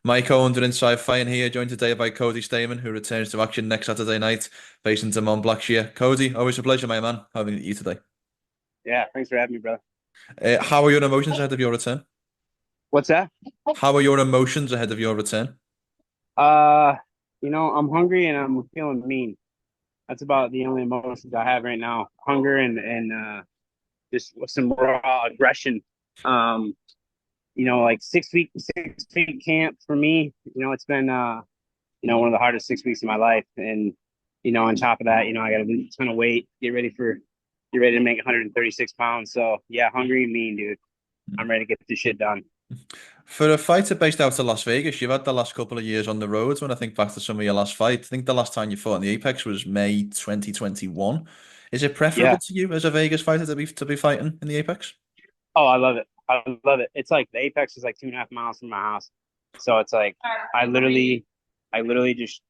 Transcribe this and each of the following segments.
Mike Owens with Inside Fighting here, joined today by Cody Stamman, who returns to action next Saturday night, facing Da'Mon Blackshear. Cody, always a pleasure, my man, having you today. Yeah, thanks for having me, brother. How are your emotions ahead of your return? What's that? How are your emotions ahead of your return? Uh, I'm hungry and I'm feeling mean. That's about the only emotions I have right now. Hunger and just some raw aggression. Um, like 6 week camp for me. It's been one of the hardest 6 weeks of my life. And on top of that, I got to lose a ton of weight, get ready to make 136 pounds. So yeah, hungry and mean, dude. I'm ready to get this shit done. For a fighter based out of Las Vegas, you've had the last couple of years on the roads. When I think back to some of your last fights, I think the last time you fought in the Apex was May 2021. Is it preferable Yeah. to you as a Vegas fighter to be fighting in the Apex? Oh, I love it. I love it. It's like the Apex is like 2.5 miles from my house. So it's like I literally just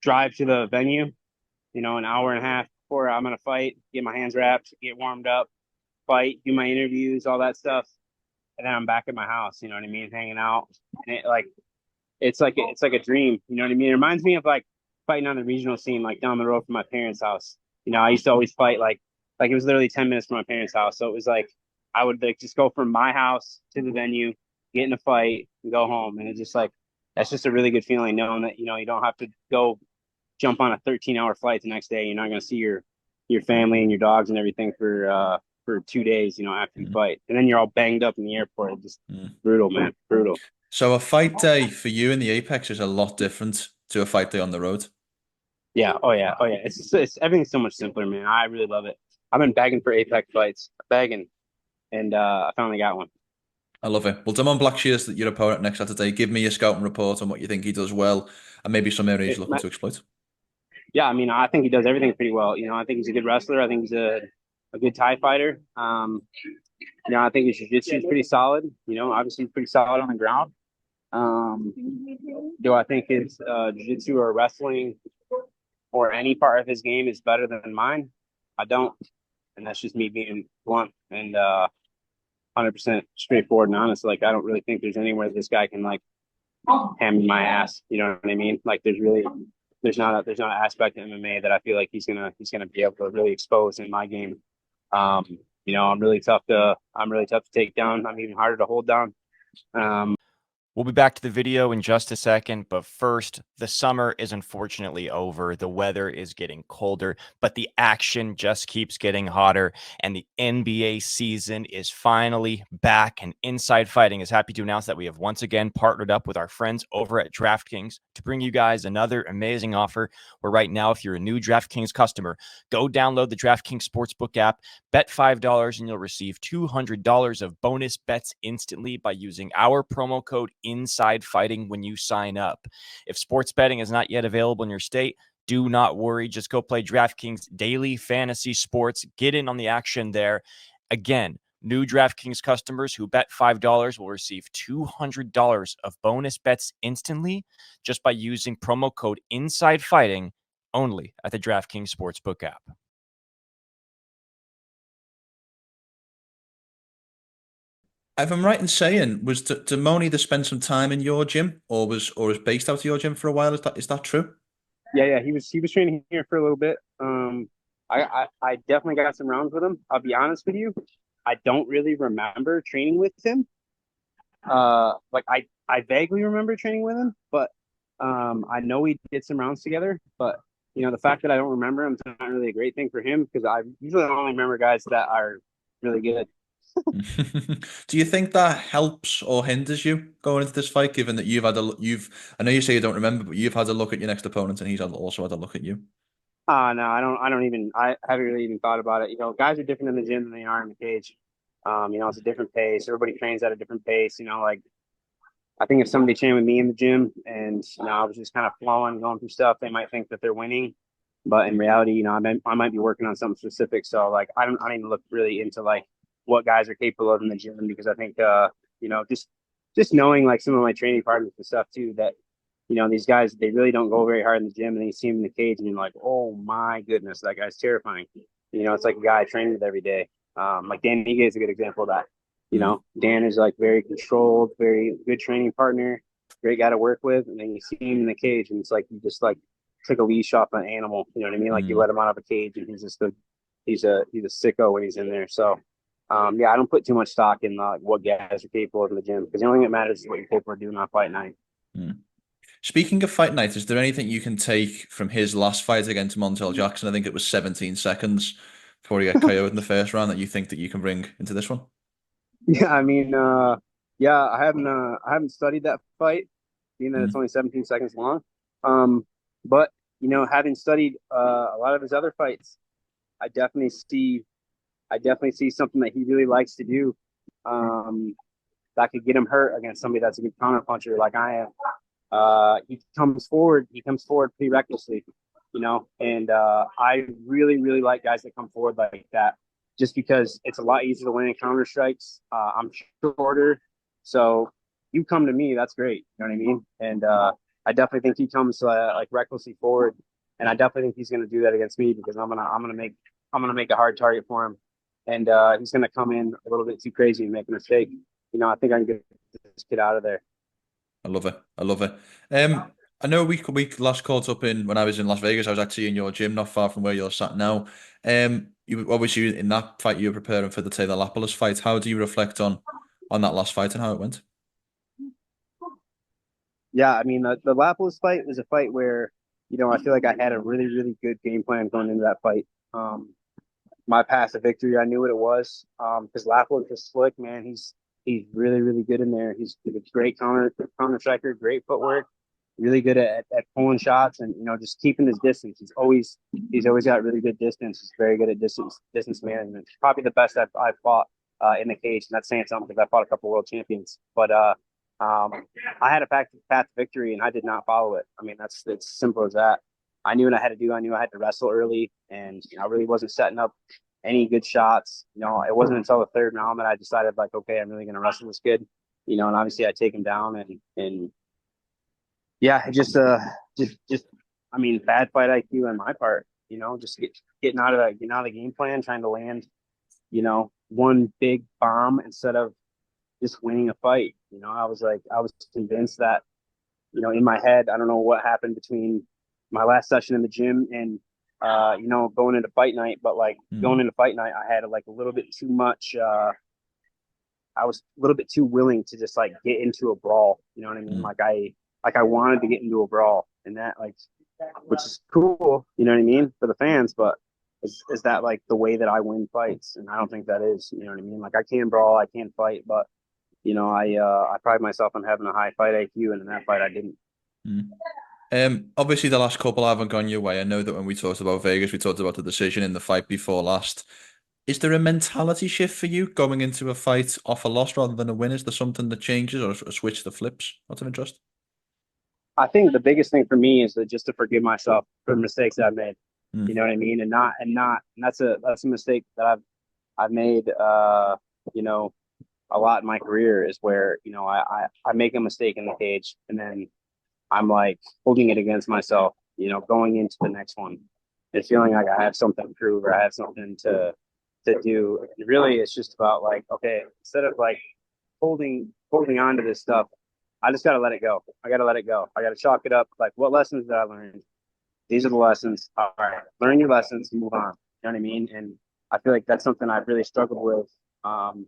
drive to the venue, an hour and a half before I'm gonna fight, get my hands wrapped, get warmed up, fight, do my interviews, all that stuff, and then I'm back at my house. You know what I mean, hanging out, and it's like a dream. You know what I mean? It reminds me of like fighting on the regional scene, like down the road from my parents' house. I used to always fight like it was literally 10 minutes from my parents' house. So it was like I would like just go from my house to the venue, get in a fight, and go home. And it's just like that's just a really good feeling knowing that you don't have to go jump on a 13-hour flight the next day. You're not going to see your family and your dogs and everything for 2 days. After you Mm. fight, and then you're all banged up in the airport. It's just Mm. brutal, man, brutal. So a fight day for you in the Apex is a lot different to a fight day on the road. Yeah. Oh yeah. Oh yeah. It's everything's so much simpler, man. I really love it. I've been begging for Apex fights, begging, and I finally got one. I love it. Well, Damon Blackshear's your opponent next Saturday. Give me your scouting report on what you think he does well, and maybe some areas It, you're looking to exploit. yeah, I mean, I think he does everything pretty well. I think he's a good wrestler. I think he's a good Thai fighter. I think his jiu-jitsu is pretty solid. Obviously he's pretty solid on the ground. Um, do I think his jiu-jitsu or wrestling or any part of his game is better than mine? I don't, and that's just me being blunt and 100% straightforward and honest. Like I don't really think there's anywhere this guy can like ham my ass. You know what I mean? Like there's not an aspect of MMA that I feel like he's gonna be able to really expose in my game. Um, I'm really tough to take down. I'm even harder to hold down. Um, We'll be back to the video in just a second, but first, the summer is unfortunately over. The weather is getting colder, but the action just keeps getting hotter, and the NBA season is finally back. And Inside Fighting is happy to announce that we have once again partnered up with our friends over at DraftKings to bring you guys another amazing offer. Where right now, if you're a new DraftKings customer, go download the DraftKings Sportsbook app, bet $5, and you'll receive $200 of bonus bets instantly by using our promo code Inside Fighting when you sign up. If sports betting is not yet available in your state, do not worry. Just go play DraftKings Daily Fantasy Sports. Get in on the action there. Again, new DraftKings customers who bet $5 will receive $200 of bonus bets instantly just by using promo code Inside Fighting only at the DraftKings Sportsbook app. If I'm right in saying, was Damoni to spend some time in your gym, or was based out of your gym for a while? Is that true? yeah. He was training here for a little bit. I definitely got some rounds with him. I'll be honest with you. I don't really remember training with him. Like I vaguely remember training with him, but I know we did some rounds together. But the fact that I don't remember him is not really a great thing for him because I usually only remember guys that are really good. Do you think that helps or hinders you going into this fight, given that I know you say you don't remember, but you've had a look at your next opponent and also had a look at you. No, I haven't really even thought about it. Guys are different in the gym than they are in the cage. It's a different pace. Everybody trains at a different pace. Like I think if somebody trained with me in the gym and I was just kind of flowing, going through stuff, they might think that they're winning. But in reality, I might be working on something specific. So like I don't even look really into like what guys are capable of in the gym because I think just knowing like some of my training partners and stuff too that these guys they really don't go very hard in the gym and then you see them in the cage and you're like, oh my goodness, that guy's terrifying. It's like a guy I train with every day. Like Dan Ige is a good example of that. Mm. Dan is like very controlled, very good training partner. great guy to work with, and then you see him in the cage, and it's like you just like take a leash off an animal. You know what I mean? Like you let him out of a cage, and he's a sicko when he's in there. So, yeah, I don't put too much stock in what guys are capable of in the gym, because the only thing that matters is what you're capable of doing on fight night. Speaking of fight night, is there anything you can take from his last fight against Montel Jackson? I think it was 17 seconds before he got KO'd in the first round that you think that you can bring into this one? Yeah, I mean, yeah, I haven't studied that fight, being that it's only 17 seconds long. But having studied a lot of his other fights, I definitely see something that he really likes to do, that could get him hurt against somebody that's a good counter puncher like I am. He comes forward pretty recklessly, and I really, really like guys that come forward like that, just because it's a lot easier to land counter strikes. I'm shorter, so you come to me, that's great. You know what I mean? And I definitely think he comes like recklessly forward, and I definitely think he's going to do that against me, because I'm gonna make a hard target for him, and he's going to come in a little bit too crazy and make a mistake. I think I can get this kid out of there. I love it. I love it. I know we last caught up when I was in Las Vegas. I was actually in your gym, not far from where you're sat now. You obviously in that fight you were preparing for the Taylor Lapilus fight. How do you reflect on that last fight and how it went? Yeah, I mean, the Lapilus fight was a fight where, I feel like I had a really, really good game plan going into that fight. My path to victory, I knew what it was. Because Lapilus is slick, man. He's really, really good in there. He's a great counter striker, great footwork, really good at pulling shots, and just keeping his distance. He's always got really good distance. He's very good at distance management. Probably the best I've fought in the cage, and that's saying something, because I fought a couple world champions. But I had a path to victory, and I did not follow it. I mean, it's simple as that. I knew what I had to do. I knew I had to wrestle early, and I really wasn't setting up any good shots. It wasn't until the third round that I decided, like, okay, I'm really going to wrestle this kid. And obviously I take him down, and yeah, I mean, bad fight IQ on my part. Just getting out of the game plan, trying to land, one big bomb instead of just winning a fight. I was convinced that, in my head, I don't know what happened between my last session in the gym and going into fight night, but like going into fight night, I had like a little bit too much. I was a little bit too willing to just like get into a brawl. You know what I mean? Like I wanted to get into a brawl, and that, like, which is cool. You know what I mean, for the fans, but is that like the way that I win fights? And I don't think that is. You know what I mean? Like, I can brawl, I can fight, but I pride myself on having a high fight IQ, and in that fight I didn't. Obviously the last couple haven't gone your way. I know that when we talked about Vegas, we talked about the decision in the fight before last. Is there a mentality shift for you going into a fight off a loss rather than a win? Is there something that changes, or a switch that flips out of interest? I think the biggest thing for me is just to forgive myself for the mistakes that I've made. You know what I mean? And that's a mistake that I've made, a lot in my career, is where, I make a mistake in the cage, and then I'm like holding it against myself, going into the next one and feeling like I have something to prove, or I have something to do. And really, it's just about like, okay, instead of like holding on to this stuff, I just got to let it go. I got to let it go. I got to chalk it up. Like, what lessons did I learn? These are the lessons. All right, learn your lessons and move on. You know what I mean? And I feel like that's something I've really struggled with. And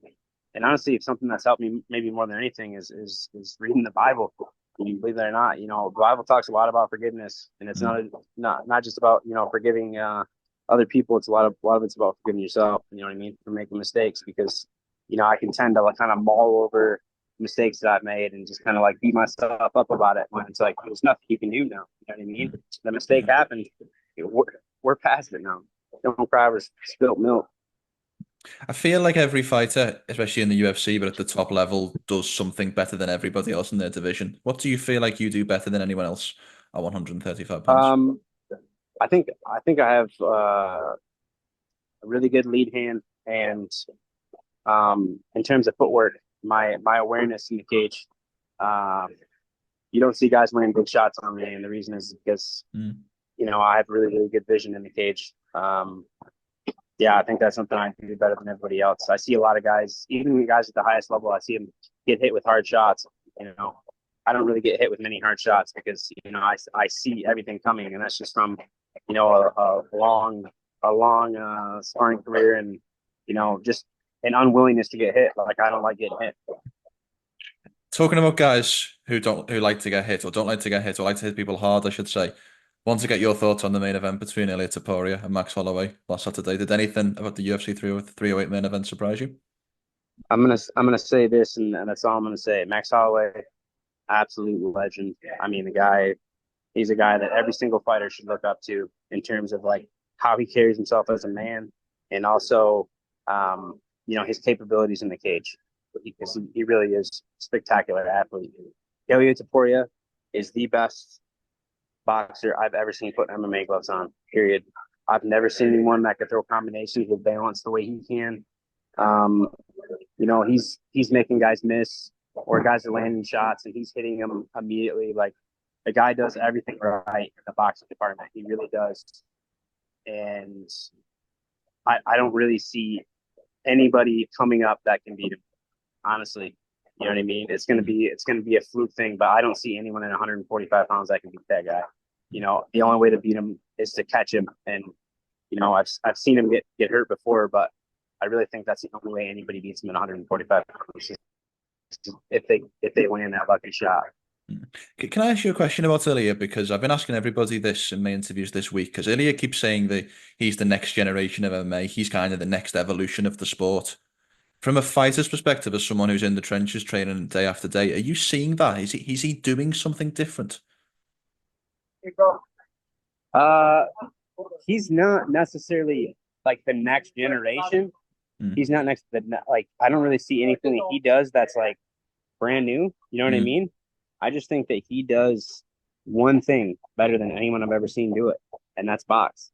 honestly, it's something that's helped me maybe more than anything is reading the Bible. You believe it or not, the Bible talks a lot about forgiveness, and it's not just about forgiving other people. It's a lot of it's about forgiving yourself. You know what I mean? For making mistakes, because I can tend to like kind of mull over mistakes that I've made and just kind of like beat myself up about it, when it's like there's nothing you can do now. You know what I mean? The mistake happened. We're past it now. Don't cry over spilt milk. I feel like every fighter, especially in the UFC, but at the top level, does something better than everybody else in their division. What do you feel like you do better than anyone else at 135 pounds? I think I have a really good lead hand, and in terms of footwork, my awareness in the cage. You don't see guys landing big shots on me, and the reason is because I have really, really good vision in the cage. Yeah, I think that's something I can do better than everybody else. I see a lot of guys, even guys at the highest level, I see them get hit with hard shots, I don't really get hit with many hard shots because, I see everything coming, and that's just from, a long sparring career, and, just an unwillingness to get hit. Like, I don't like getting hit. Talking about guys who like to get hit or don't like to get hit or like to hit people hard, I should say. Want to get your thoughts on the main event between Ilia Topuria and Max Holloway last Saturday. Did anything about the UFC 308 main event surprise you? I'm gonna say this, and that's all I'm gonna say. Max Holloway, absolute legend. I mean, he's a guy that every single fighter should look up to in terms of like how he carries himself as a man, and also, his capabilities in the cage. Because he really is a spectacular athlete. Ilia Topuria is the best boxer I've ever seen put MMA gloves on. Period. I've never seen anyone that could throw combinations with balance the way he can. He's making guys miss, or guys are landing shots and he's hitting them immediately. Like, the guy does everything right in the boxing department. He really does. And I don't really see anybody coming up that can beat him. Honestly, you know what I mean? It's gonna be a fluke thing, but I don't see anyone in 145 pounds that can beat that guy. The only way to beat him is to catch him, and I've seen him get hurt before, but I really think that's the only way anybody beats him in 145 pounds, if they land that lucky shot. Can I ask you a question about Ilia? Because I've been asking everybody this in my interviews this week, because Ilia keeps saying that he's the next generation of MMA. He's kind of the next evolution of the sport. From a fighter's perspective, as someone who's in the trenches training day after day, are you seeing that? Is he doing something different? He's not necessarily like the next generation. Mm. He's not next to like, I don't really see anything that he does that's like brand new. You know what I mean? I just think that he does one thing better than anyone I've ever seen do it, and that's box.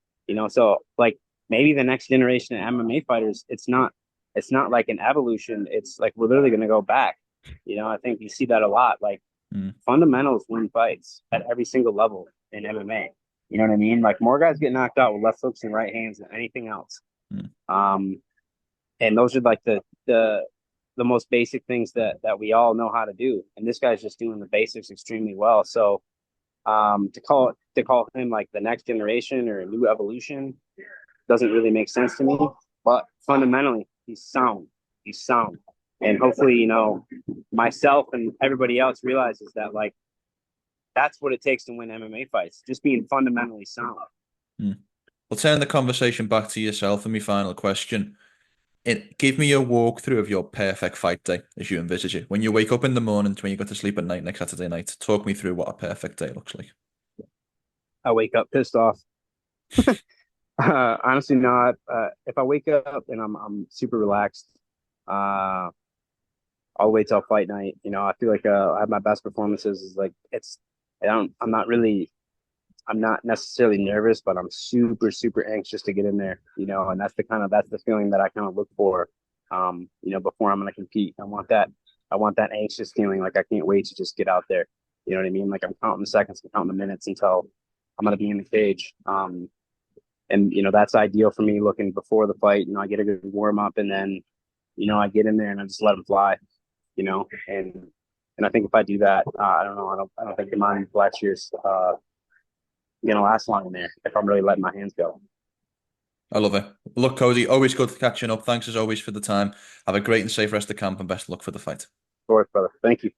So like, maybe the next generation of MMA fighters, it's not like an evolution. It's like, we're literally going to go back. I think you see that a lot. Like, fundamentals win fights at every single level in MMA. You know what I mean? Like, more guys get knocked out with left hooks and right hands than anything else. And those are like the most basic things that we all know how to do. And this guy's just doing the basics extremely well. So to call him like the next generation or a new evolution doesn't really make sense to me. But fundamentally, he's sound. And hopefully, myself and everybody else realizes that, like, that's what it takes to win MMA fights, just being fundamentally sound. We'll turn the conversation back to yourself, and my final question. Give me a walkthrough of your perfect fight day as you envisage it. When you wake up in the morning to when you go to sleep at night next Saturday night, talk me through what a perfect day looks like. I wake up pissed off. Honestly, not. If I wake up and I'm super relaxed, I'll wait till fight night. I feel like I have my best performances. Is like, I'm not necessarily nervous, but I'm super, super anxious to get in there. And that's the feeling that I kind of look for. Before I'm gonna compete, I want that anxious feeling. Like, I can't wait to just get out there. You know what I mean? Like, I'm counting the seconds, I'm counting the minutes until I'm gonna be in the cage. And that's ideal for me, looking before the fight. I get a good warm up, and then I get in there and I just let them fly. And I think if I do that, I don't know. I don't think Da'Mon Blackshear's gonna last long in there if I'm really letting my hands go. I love it. Look, Cody, always good catching up. Thanks as always for the time. Have a great and safe rest of camp, and best of luck for the fight. Of course, brother. Thank you.